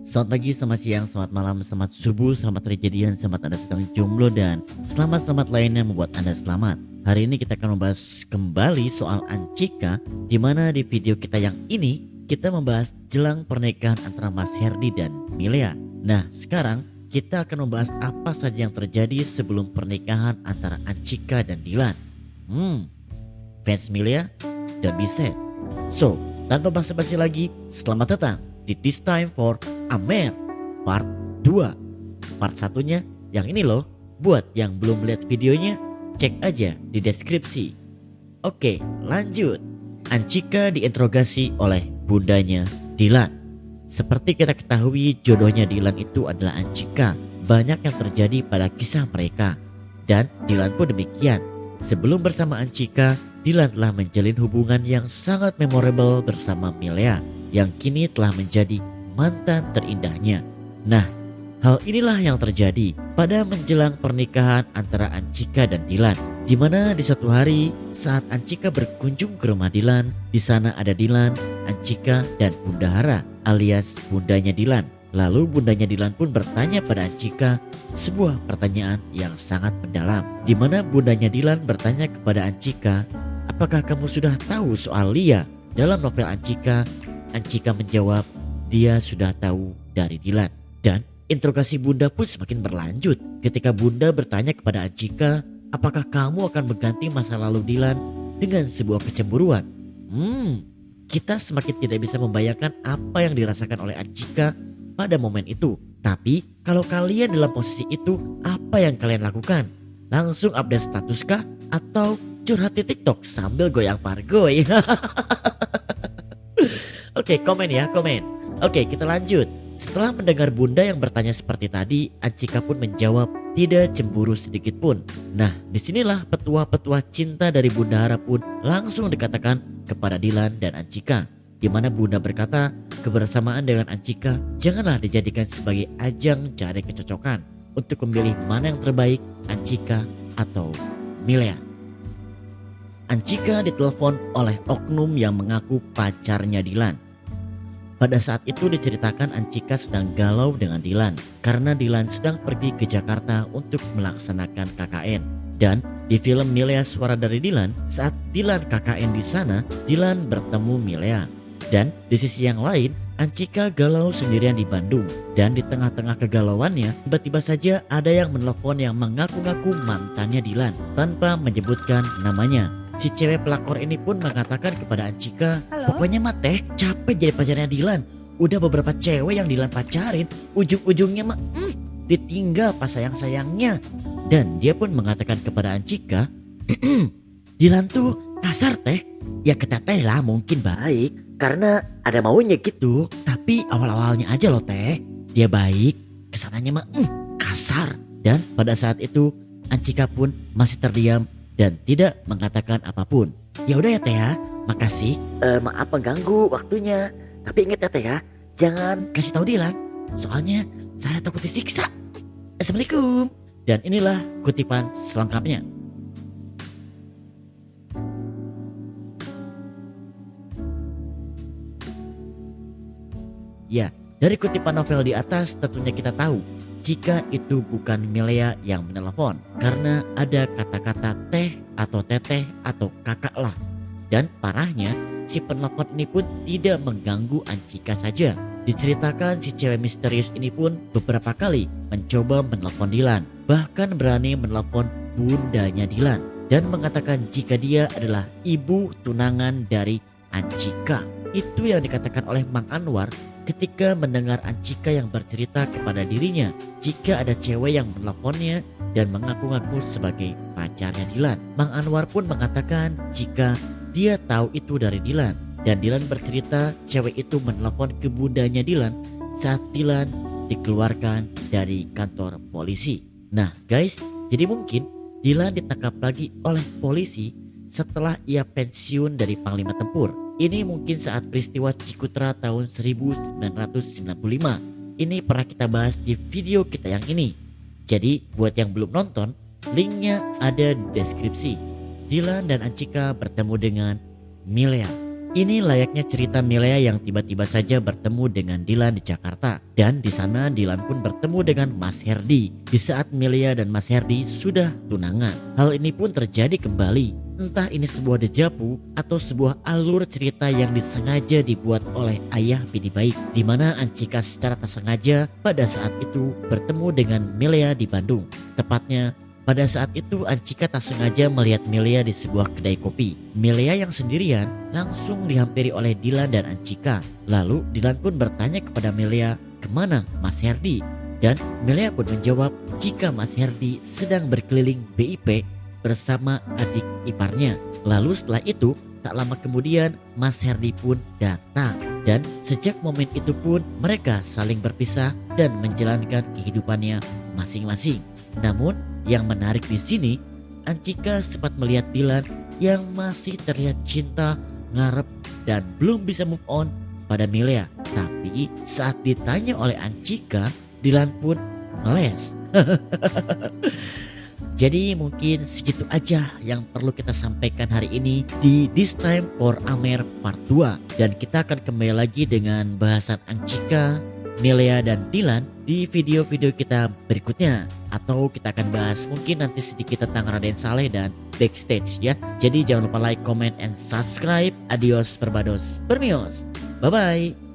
Selamat pagi, selamat siang, selamat malam, selamat subuh, selamat kejadian, selamat Anda sedang jomblo dan selamat-selamat lainnya membuat Anda selamat. Hari ini kita akan membahas kembali soal Anchika, di mana di video kita yang ini kita membahas jelang pernikahan antara Mas Herdi dan Milea. Nah, sekarang kita akan membahas apa saja yang terjadi sebelum pernikahan antara Anchika dan Dilan. Fans Milea, don't be sad. So, tanpa basa-basi lagi, selamat datang di This Time for Amer Part 2. Part satunya yang ini loh. Buat yang belum lihat videonya, cek aja di deskripsi. Oke, lanjut. Anchika diinterogasi oleh bundanya Dilan. Seperti kita ketahui, jodohnya Dilan itu adalah Anchika. Banyak yang terjadi pada kisah mereka, dan Dilan pun demikian. Sebelum bersama Anchika, Dilan telah menjalin hubungan yang sangat memorable bersama Milea, yang kini telah menjadi mantan terindahnya. Nah, hal inilah yang terjadi pada menjelang pernikahan antara Anchika dan Dilan, di mana di suatu hari saat Anchika berkunjung ke rumah Dilan, di sana ada Dilan, Anchika, dan Bunda Hara alias bundanya Dilan. Lalu bundanya Dilan pun bertanya pada Anchika sebuah pertanyaan yang sangat mendalam, di mana bundanya Dilan bertanya kepada Anchika, apakah kamu sudah tahu soal Lia? Dalam novel Anchika, Anchika menjawab dia sudah tahu dari Dilan. Dan interogasi bunda pun semakin berlanjut ketika bunda bertanya kepada Anchika, apakah kamu akan mengganti masa lalu Dilan dengan sebuah kecemburuan? Kita semakin tidak bisa membayangkan apa yang dirasakan oleh Anchika pada momen itu. Tapi kalau kalian dalam posisi itu, apa yang kalian lakukan? Langsung update status kah? Atau curhat di TikTok sambil goyang pargoy? Oke, komen ya, komen. Oke, kita lanjut. Setelah mendengar bunda yang bertanya seperti tadi, Anchika pun menjawab tidak cemburu sedikit pun. Nah, disinilah petua-petua cinta dari Bunda Hara pun langsung dikatakan kepada Dilan dan Anchika, di mana bunda berkata kebersamaan dengan Anchika janganlah dijadikan sebagai ajang cari kecocokan untuk memilih mana yang terbaik, Anchika atau Milea. Anchika ditelepon oleh oknum yang mengaku pacarnya Dilan. Pada saat itu diceritakan Anchika sedang galau dengan Dilan karena Dilan sedang pergi ke Jakarta untuk melaksanakan KKN. Dan di film Milea Suara dari Dilan, saat Dilan KKN di sana, Dilan bertemu Milea. Dan di sisi yang lain, Anchika galau sendirian di Bandung. Dan di tengah-tengah kegalauannya, tiba-tiba saja ada yang menelpon yang mengaku-ngaku mantannya Dilan tanpa menyebutkan namanya. Si cewek pelakor ini pun mengatakan kepada Anchika, pokoknya mah teh capek jadi pacarnya Dilan. Udah beberapa cewek yang Dilan pacarin, ujung-ujungnya mah ditinggal pas sayang-sayangnya. Dan dia pun mengatakan kepada Anchika, Dilan tuh kasar teh. Ya kata teh lah mungkin baik karena ada maunya gitu. Tapi awal-awalnya aja loh teh, dia baik, kesananya mah kasar. Dan pada saat itu Anchika pun masih terdiam dan tidak mengatakan apapun. Ya udah ya teh ya, makasih. Maaf mengganggu waktunya. Tapi ingat ya teh ya, jangan kasih tahu Dilan. Soalnya saya takut disiksa. Assalamualaikum. Dan inilah kutipan selengkapnya. Ya, dari kutipan novel di atas tentunya kita tahu jika itu bukan Milea yang menelepon, karena ada kata-kata teh atau teteh atau kakak lah. Dan parahnya si penelpon ini pun tidak mengganggu Anchika saja. Diceritakan si cewek misterius ini pun beberapa kali mencoba menelepon Dilan, bahkan berani menelepon bundanya Dilan dan mengatakan jika dia adalah ibu tunangan dari Anchika. Itu yang dikatakan oleh Mang Anwar ketika mendengar Anchika yang bercerita kepada dirinya jika ada cewek yang meneleponnya dan mengaku-ngaku sebagai pacarnya Dilan. Mang Anwar pun mengatakan jika dia tahu itu dari Dilan, dan Dilan bercerita cewek itu menelepon ke bundanya Dilan saat Dilan dikeluarkan dari kantor polisi. Nah guys, jadi mungkin Dilan ditangkap lagi oleh polisi setelah ia pensiun dari Panglima Tempur. Ini mungkin saat peristiwa Cikutra tahun 1995. Ini pernah kita bahas di video kita yang ini. Jadi buat yang belum nonton, linknya ada di deskripsi. Dilan dan Anchika bertemu dengan Milea. Ini layaknya cerita Milea yang tiba-tiba saja bertemu dengan Dilan di Jakarta. Dan di sana Dilan pun bertemu dengan Mas Herdi di saat Milea dan Mas Herdi sudah tunangan. Hal ini pun terjadi kembali. Entah ini sebuah dejavu atau sebuah alur cerita yang disengaja dibuat oleh ayah Bini Baik, di mana Anchika secara tak sengaja pada saat itu bertemu dengan Milea di Bandung. Tepatnya pada saat itu Anchika tak sengaja melihat Milea di sebuah kedai kopi. Milea yang sendirian langsung dihampiri oleh Dilan dan Anchika. Lalu Dilan pun bertanya kepada Milea, "Kemana Mas Herdi?" Dan Milea pun menjawab jika Mas Herdi sedang berkeliling BIP bersama adik iparnya. Lalu setelah itu tak lama kemudian Mas Herdi pun datang. Dan sejak momen itu pun mereka saling berpisah dan menjalankan kehidupannya masing-masing. Namun yang menarik di sini, Anchika sempat melihat Dilan yang masih terlihat cinta, ngarep, dan belum bisa move on pada Milea. Tapi saat ditanya oleh Anchika, Dilan pun meles. Jadi mungkin segitu aja yang perlu kita sampaikan hari ini di This Time for Amer Part 2. Dan kita akan kembali lagi dengan bahasan Anchika, Milea, dan Dilan di video-video kita berikutnya. Atau kita akan bahas mungkin nanti sedikit tentang Raden Saleh dan backstage ya. Jadi jangan lupa like, comment, and subscribe. Adios, Barbados, Bermios. Bye-bye.